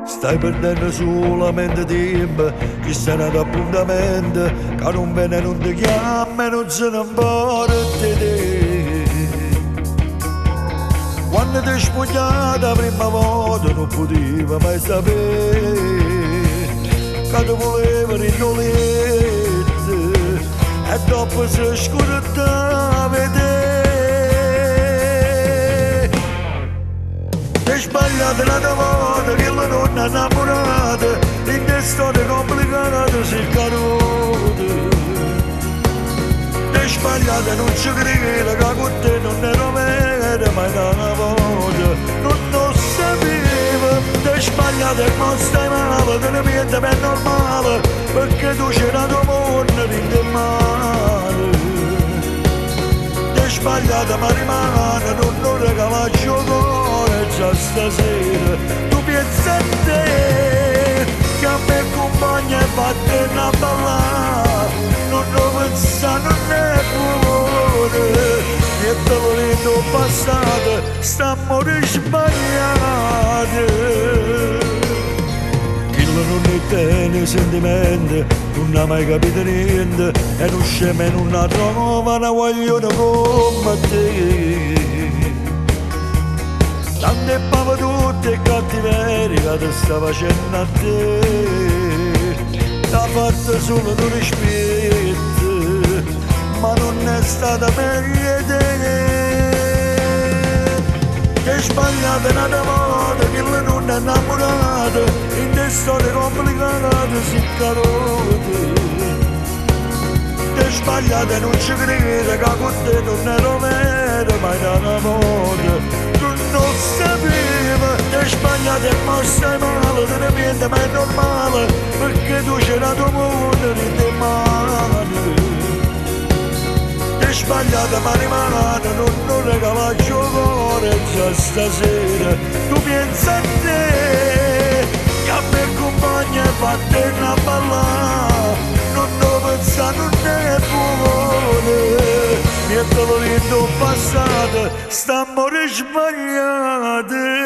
Stai perdendo solamente tempo, ci stanno ad appuntamento, che non viene, non ti chiama e non se ne importa di te. Quando ti spogliata la prima volta non poteva mai sapere, che ti voleva rinnoviare, e dopo si scordava te. Ti sbagliate una volta che la donna innamorata, in te storie complicate si caduta. Ti sbagliate non ci crede che con te non ero vera mai una volta, non lo sapevo. Ti sbagliate e non stai male, te ne piente è normale, perché tu c'era tua moglie in te male. Ti sbagliate ma rimane, non regala il cuore già stasera. Tu pensa a te, che a me compagna e vattene a ballare, non lo pensa, non è buono, niente volendo passato, stiamo sbagliati. Chi non ne tiene sentimenti, non ha mai capito niente, e non scema e non la trova una guaglione come te. Tante pave tutte e cattiverie che ti sta facendo a te, t'ha fatto solo tu rispetto, ma non è stata meglio te. Ti sbagliate una volta che la non è innamorata, in te storie complicate si carote. Ti sbagliate non ci crede che con te non ero vera mai una volta, non sapeva. Ti sbagliate e ma stai male, te ne piente ma è normale, perché tu c'era tua moglie in te mani. Ti sbagliate ma rimane, non regala il cuore già stasera. Tu pensa a te, che a me compagna e vattene a ballare, non lo pensa, non è buono, niente volendo passato, stiamo sbagliati.